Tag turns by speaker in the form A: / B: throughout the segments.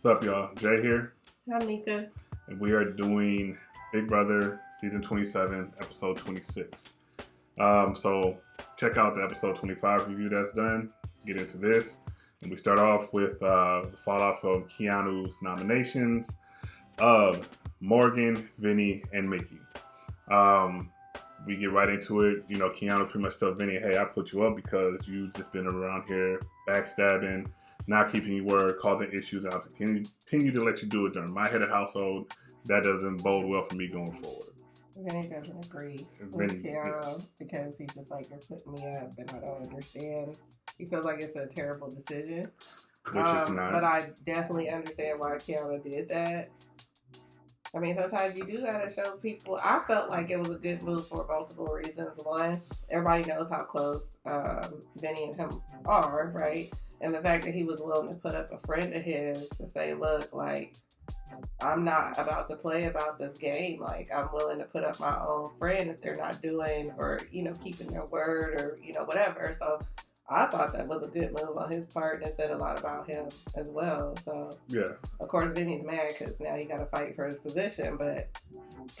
A: What's up, y'all? Jay here.
B: I'm Meka.
A: And we are doing Big Brother Season 27, Episode 26. So check out the Episode 25 review that's done. Get into this. And we start off with the fallout from Keanu's nominations of Morgan, Vinny, and Mickey. We get right into it. You know, Keanu pretty much tells Vinny, hey, I put you up because you've just been around here backstabbing, not keeping your word, causing issues, and I'll continue to let you do it during my head of household. That doesn't bode well for me going forward.
B: Vinny doesn't agree with Keanu because he's just like, you're putting me up and I don't understand. He feels like it's a terrible decision.
A: Which is not.
B: But I definitely understand why Keanu did that. I mean, sometimes you do gotta show people. I felt like it was a good move for multiple reasons. One, everybody knows how close Vinny and him are, right? And the fact that he was willing to put up a friend of his to say, look, like, I'm not about to play about this game. Like, I'm willing to put up my own friend if they're not doing or, you know, keeping their word or, you know, whatever. So I thought that was a good move on his part and it said a lot about him as well. So,
A: yeah. Of
B: course, Vinny's mad because now he got to fight for his position, but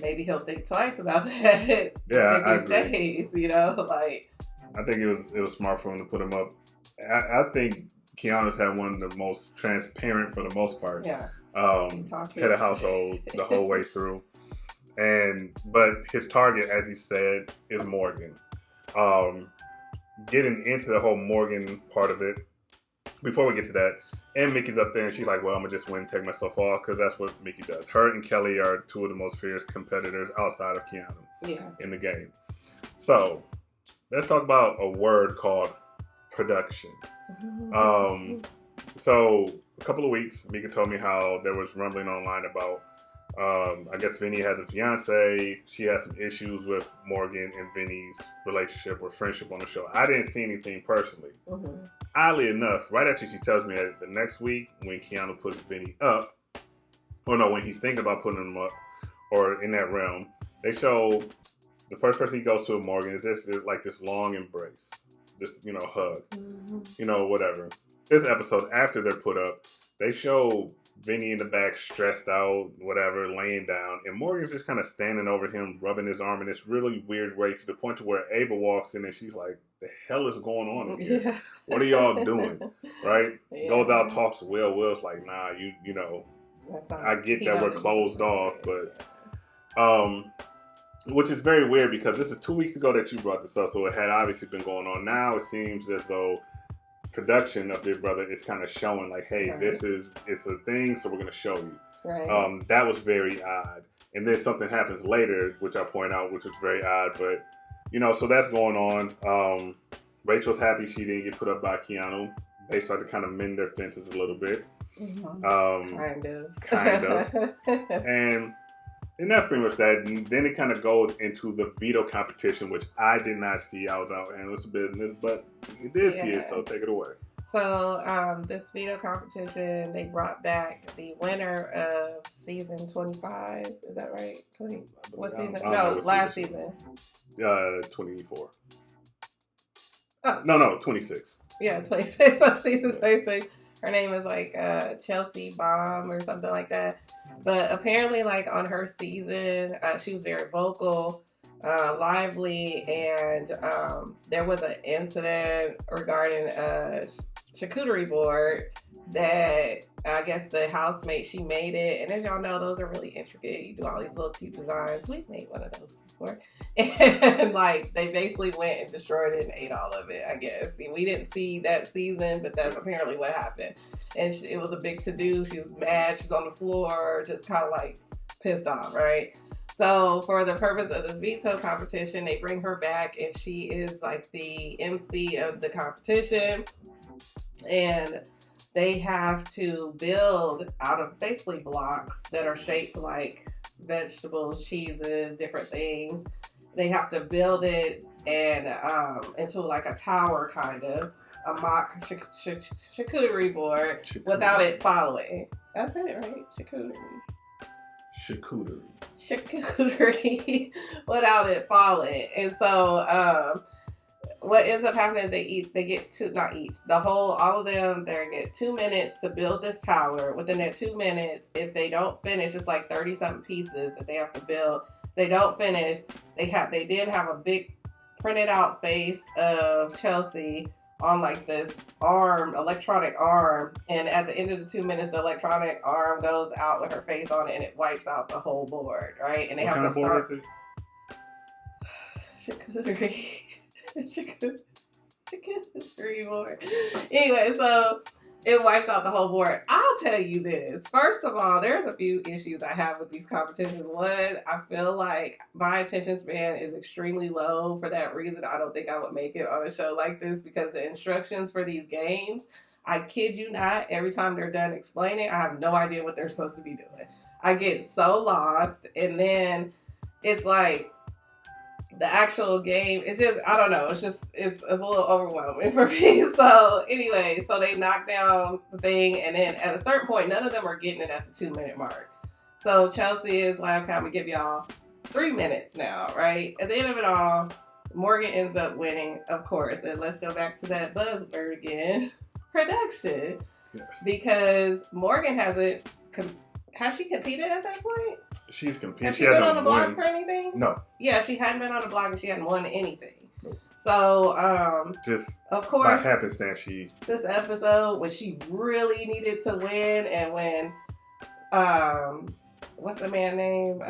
B: maybe he'll think twice about that.
A: Yeah,
B: I agree. Stays, you know, like. I
A: think it was smart for him to put him up. I think Keanu's had one of the most transparent, for the most part, head of household the whole way through. But his target, as he said, is Morgan. Getting into the whole Morgan part of it, before we get to that, and Mickey's up there and she's like, well, I'm going to just win and take myself off because that's what Mickey does. Her and Kelly are two of the most fierce competitors outside of Keanu in the game. So let's talk about a word called production. So a couple of weeks, Meka told me how there was rumbling online about I guess Vinny has a fiance. She has some issues with Morgan and Vinny's relationship or friendship on the show. I didn't see anything personally. Oddly enough, right after she tells me that the next week when Keanu puts Vinny up, or no, when he's thinking about putting him up, or in that realm, they show the first person he goes to, Morgan, is just like this long embrace, this, you know, hug, you know, whatever. This episode, after they're put up, they show Vinny in the back, stressed out, whatever, laying down. And Morgan's just kind of standing over him, rubbing his arm in this really weird way to the point to where Ava walks in and she's like, the hell is going on in here? Yeah. What are y'all doing? Right? Yeah. Goes out, talks to Will. Will's like, nah, you know, I get that we're closed off, but, which is very weird because this is 2 weeks ago that you brought this up. So it had obviously been going on. Now it seems as though production of Big Brother is kind of showing like, hey, it's a thing, so we're going to show you. Right. That was very odd. And then something happens later, which I point out, which was very odd. But, you know, so that's going on. Rachel's happy she didn't get put up by Keanu. They start to kind of mend their fences a little bit. Kind of. And that's pretty much that. And then it kind of goes into the veto competition, which I did not see. I was out handling some business, but you did see it, so take it away.
B: So this veto competition, they brought back the winner of season 25. Is that right? 20? What season? No, last season.
A: 24. Oh. No, 26.
B: Yeah, 26 on season 26. Her name is like Chelsea Baum or something like that. But apparently, like on her season, she was very vocal, lively, and there was an incident regarding a charcuterie board that I guess the housemate, she made it. And as y'all know, those are really intricate. You do all these little cute designs. We've made one of those before. And like they basically went and destroyed it and ate all of it, I guess. And we didn't see that season, but that's apparently what happened. And it was a big to-do. She was mad. She's on the floor, just kind of like pissed off, right? So for the purpose of this veto competition, they bring her back and she is like the MC of the competition. And they have to build out of basically blocks that are shaped like vegetables, cheeses, different things. They have to build it and into like a tower, kind of a mock charcuterie board without it following. I said it right, charcuterie without it falling. And so what ends up happening is they get all of them, they get 2 minutes to build this tower. Within that 2 minutes, if they don't finish, it's like 30 something pieces that they have to build. If they don't finish, they did have a big printed out face of Chelsea on like this electronic arm, and at the end of the 2 minutes, the electronic arm goes out with her face on it, and it wipes out the whole board, right? And they have to start. Charcuterie board. Anyway, so it wipes out the whole board. I'll tell you this. First of all, there's a few issues I have with these competitions. One, I feel like my attention span is extremely low. For that reason, I don't think I would make it on a show like this, because the instructions for these games, I kid you not, every time they're done explaining, I have no idea what they're supposed to be doing. I get so lost, and then it's like, the actual game, it's just, I don't know, it's a little overwhelming for me. So anyway, so they knock down the thing, and then at a certain point, none of them are getting it at the 2 minute mark. So Chelsea is like, okay, I'm gonna give y'all 3 minutes now, right? At the end of it all, Morgan ends up winning, of course. And let's go back to that buzzword again, production. Yes. Because Morgan hasn't, has she competed at that point?
A: She's competed.
B: Has she been on the blog for anything?
A: No.
B: Yeah, she hadn't been on the blog and she hadn't won anything. Nope. So,
A: just
B: of course,
A: by happenstance,
B: this episode when she really needed to win, and when, what's the man's name?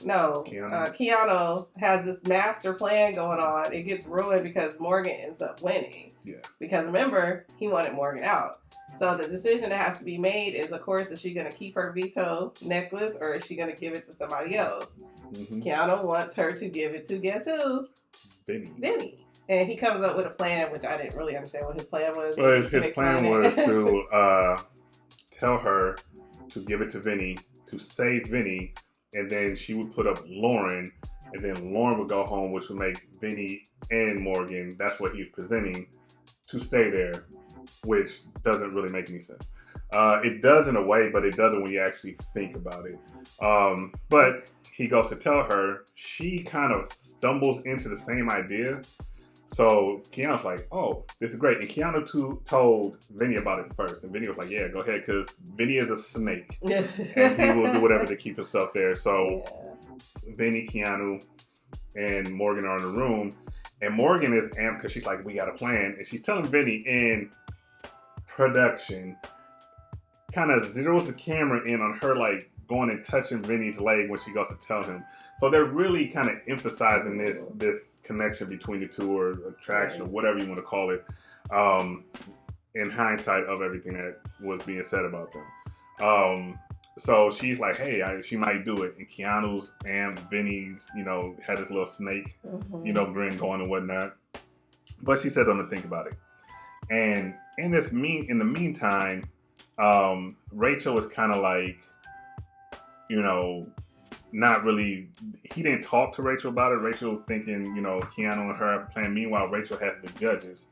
B: Keanu has this master plan going on. It gets ruined because Morgan ends up winning.
A: Yeah. Because
B: remember, he wanted Morgan out. So the decision that has to be made is, of course, is she going to keep her Veto necklace, or is she going to give it to somebody else? Mm-hmm. Keanu wants her to give it to, guess who? Vinny. And he comes up with a plan, which I didn't really understand what his plan was.
A: Well, his plan was to tell her to give it to Vinny, to save Vinny, and then she would put up Lauren, and then Lauren would go home, which would make Vinny and Morgan, that's what he's presenting, to stay there, which doesn't really make any sense. It does in a way, but it doesn't when you actually think about it. But he goes to tell her, she kind of stumbles into the same idea. So Keanu's like, oh, this is great. And Keanu told Vinny about it first. And Vinny was like, yeah, go ahead, because Vinny is a snake. And he will do whatever to keep himself there. So Vinny, Keanu, and Morgan are in the room. And Morgan is amped because she's like, we got a plan. And she's telling Vinny in production, kind of zeroes the camera in on her, like, going and touching Vinny's leg when she goes to tell him. So they're really kind of emphasizing this connection between the two, or attraction, or whatever you want to call it, in hindsight of everything that was being said about them. So she's like, hey, she might do it. And Keanu's and Vinny's, had this little snake, grin going and whatnot. But she said something to think about it. And in the meantime, Rachel was kind of like, not really, he didn't talk to Rachel about it. Rachel was thinking, Keanu and her have a plan. Meanwhile, Rachel has the judges.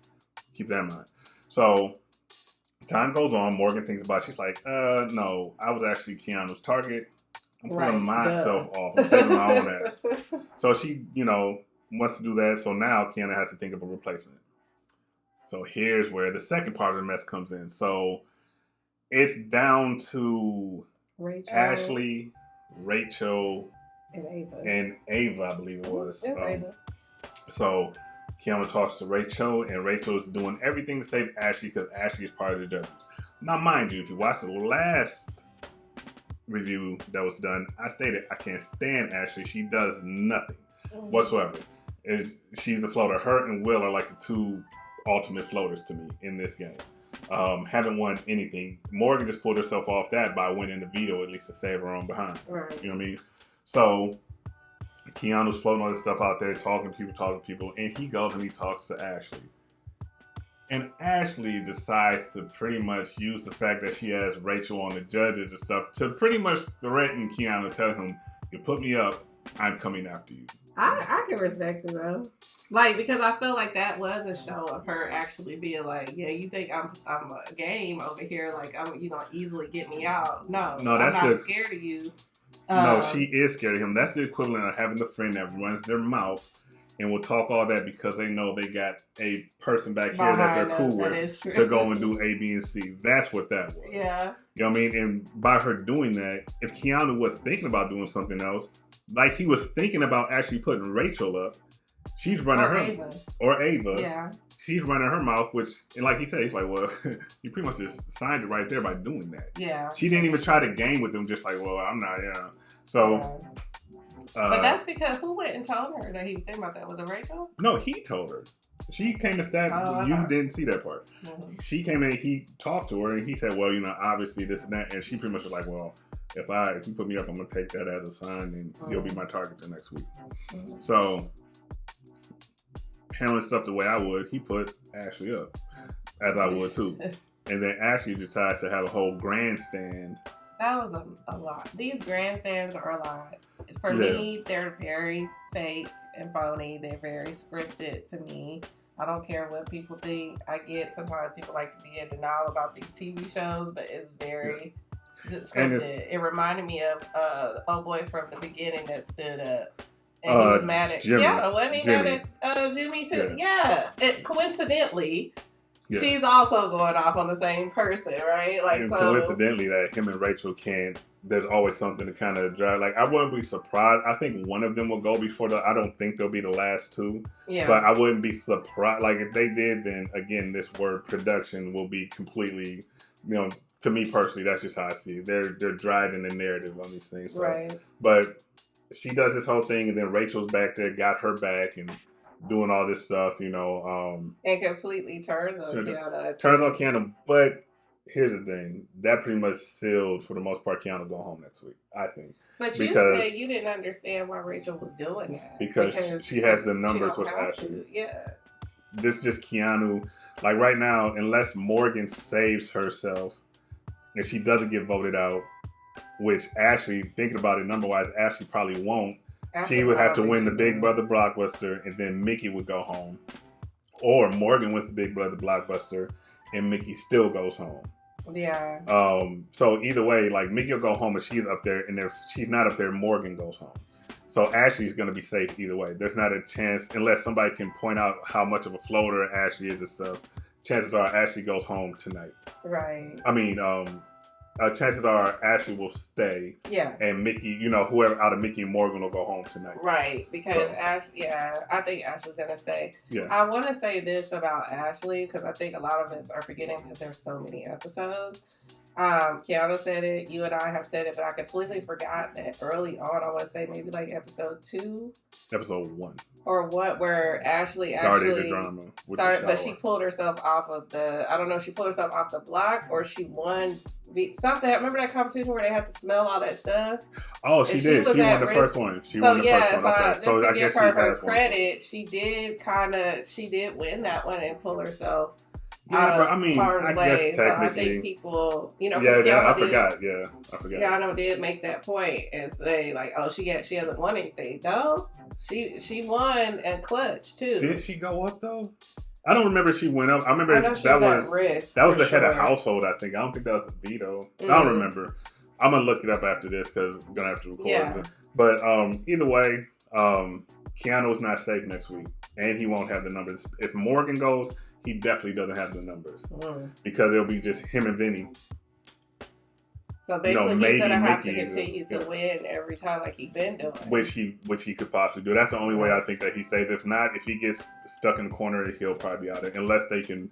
A: Keep that in mind. So time goes on. Morgan thinks about it. She's like, no, I was actually Keanu's target. I'm pulling myself off. I'm saving my own ass. So she, wants to do that. So now Keanu has to think of a replacement. So here's where the second part of the mess comes in. So it's down to Ashley, Rachel, and Ava, I believe it was.
B: Ava.
A: So Keanu talks to Rachel, and Rachel is doing everything to save Ashley because Ashley is part of the judges. Now, mind you, if you watch the last review that was done, I stated I can't stand Ashley. She does nothing whatsoever. She's a floater. Her and Will are like the two ultimate floaters to me in this game. Haven't won anything. Morgan just pulled herself off that by winning the veto, at least to save her own behind.
B: Right.
A: You know what I mean? So Keanu's floating all this stuff out there, talking to people, and he goes and he talks to Ashley. And Ashley decides to pretty much use the fact that she has Rachel on the judges and stuff to pretty much threaten Keanu, tell him, you put me up, I'm coming after you.
B: I can respect it though. Like, because I feel like that was a show of her actually being like, yeah, you think I'm a game over here, like you gonna easily get me out. No,
A: that's
B: I'm not scared of you.
A: No, she is scared of him. That's the equivalent of having the friend that runs their mouth and will talk all that because they know they got a person back here that they're cool with to go and do A, B, and C. That's what that was.
B: Yeah.
A: You know what I mean? And by her doing that, if Keanu was thinking about doing something else, like he was thinking about actually putting Rachel up, she's running or Ava.
B: Yeah.
A: She's running her mouth, which, and like he said, he's like, well, you pretty much just signed it right there by doing that.
B: Yeah.
A: She didn't even try to game with him, just like, well, I'm not, So.
B: But that's because who went and told her that he was thinking about that? Was it Rachel?
A: No, he told her. She came to that. You didn't see that part. Mm-hmm. She came in, he talked to her, and he said, well, obviously this and that. And she pretty much was like, well, if you put me up, I'm going to take that as a sign, and you'll be my target the next week. Mm-hmm. So, handling stuff the way I would, he put Ashley up, as I would too. And then Ashley decides to have a whole grandstand.
B: That was a lot. These grandstands are a lot. For me, they're very fake and phony. They're very scripted to me. I don't care what people think. I get sometimes people like to be in denial about these TV shows, but it's very scripted. It reminded me of old boy from the beginning that stood up. And he was mad at Keanu. Wasn't he mad at Jimmy too? Yeah. Coincidentally, she's also going off on the same person, right? Like,
A: and coincidentally, that him and Rachel can't. There's always something to kind of drive. Like, I wouldn't be surprised. I think one of them will go before I don't think they'll be the last two. Yeah. But I wouldn't be surprised. Like, if they did, then again, this word production will be completely, to me personally, that's just how I see it. They're driving the narrative on these things. So. Right. But she does this whole thing, and then Rachel's back there, got her back, and doing all this stuff, and
B: completely turns on Keanu.
A: Turns on Keanu, but here's the thing. That pretty much sealed, for the most part, Keanu going home next week, I think.
B: But you said you didn't understand why Rachel was doing that.
A: Because she has the numbers with Ashley.
B: Yeah.
A: This is just Keanu. Like, right now, unless Morgan saves herself and she doesn't get voted out, which Ashley, thinking about it number-wise, Ashley probably won't. She would have to win the Big Brother Blockbuster, and then Mickey would go home. Or Morgan wins the Big Brother Blockbuster, and Mickey still goes home.
B: Yeah.
A: So either way, like, Mickey will go home if she's up there, and if she's not up there, Morgan goes home. So Ashley's going to be safe either way. There's not a chance, unless somebody can point out how much of a floater Ashley is and stuff, chances are Ashley goes home tonight.
B: Right.
A: I mean, chances are Ashley will stay. Yeah. And Mickey, whoever out of Mickey and Morgan will go home tonight.
B: Right. Because Ashley, I think Ashley's going to stay. Yeah. I want to say this about Ashley, because I think a lot of us are forgetting because there's so many episodes. Keanu said it, you and I have said it, but I completely forgot that early on, I want to say maybe like episode 2.
A: Episode 1.
B: Or what, where Ashley
A: started the drama.
B: But she pulled herself off of I don't know if she pulled herself off the block or she won something. Remember that competition where they had to smell all that stuff?
A: Oh, she did. She won the first one. She won the first one. Okay.
B: So I guess her credit, she did win that one and pull herself.
A: Yeah, but I mean, I guess technically. So I
B: think people,
A: I forgot.
B: Keanu did make that point and say, like, oh, she hasn't won anything. No, she won and clutch too.
A: Did she go up though? I don't remember she went up. I remember that was the head of household. I think. I don't think that was a veto. Mm-hmm. I don't remember. I'm gonna look it up after this because we're gonna have to record. Yeah. But either way, Keanu's not safe next week, and he won't have the numbers. If Morgan goes, he definitely doesn't have the numbers because it'll be just him and Vinny.
B: So basically, he's gonna have to continue to win every time, like he's been doing.
A: Which he could possibly do. That's the only way I think that he saves. If not, if he gets stuck in the corner, he'll probably be out there. Unless he can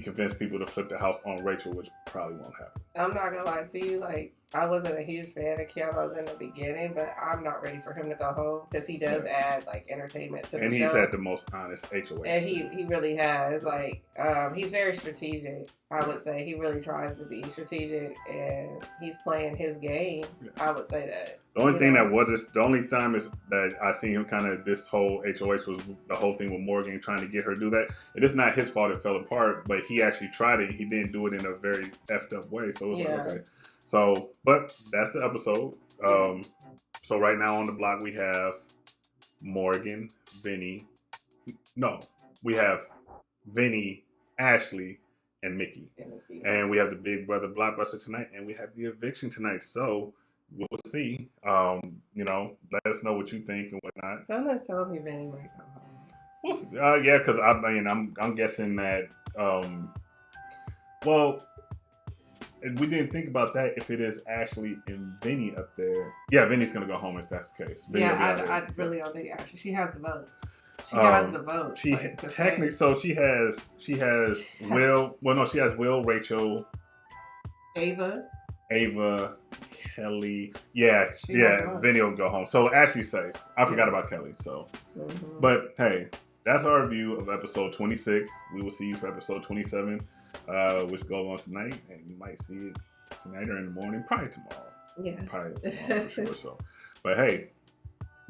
A: convince people to flip the house on Rachel, which probably won't happen.
B: I'm not gonna lie to you, like, I wasn't a huge fan of Keanu in the beginning, but I'm not ready for him to go home because he does add like entertainment to the show.
A: And he's had the most honest HOH.
B: And he really has. Like, he's very strategic. I would say he really tries to be strategic, and he's playing his game. Yeah. I would say that.
A: The only time is that I seen him kind of this whole HOH was the whole thing with Morgan trying to get her to do that. It is not his fault it fell apart, but he actually tried it. He didn't do it in a very effed up way, so it was like, okay. So, but that's the episode. So right now on the block we have Morgan, Vinny. No, we have Vinny, Ashley, and Mickey. And we have the Big Brother Blockbuster tonight, and we have the Eviction tonight. So we'll see. Let us know what you think and whatnot.
B: Someone's telling me Vinny might come home.
A: Yeah, because I'm guessing that. Well, we didn't think about that. If it is actually in Vinny up there, yeah, Vinny's gonna go home if that's the case. Vinny
B: I really don't think actually she has the votes. She has the votes.
A: She technically, so she has Will. Well, no, she has Will, Rachel,
B: Ava,
A: Kelly. Yeah, Vinny will go home. So Ashley's safe. I forgot about Kelly. So, but hey, that's our review of episode 26. We will see you for episode 27, which goes on tonight, and you might see it tonight or in the morning, probably tomorrow.
B: Yeah,
A: probably tomorrow for sure. So, but hey,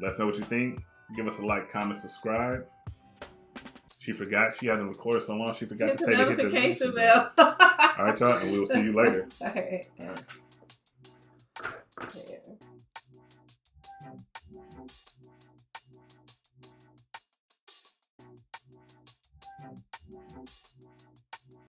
A: let us know what you think. Give us a like, comment, subscribe. She forgot. She hasn't recorded so long. She forgot to say to hit the notification bell. All right, y'all, and we will see you later.
B: All right.
A: All right.
B: Yeah.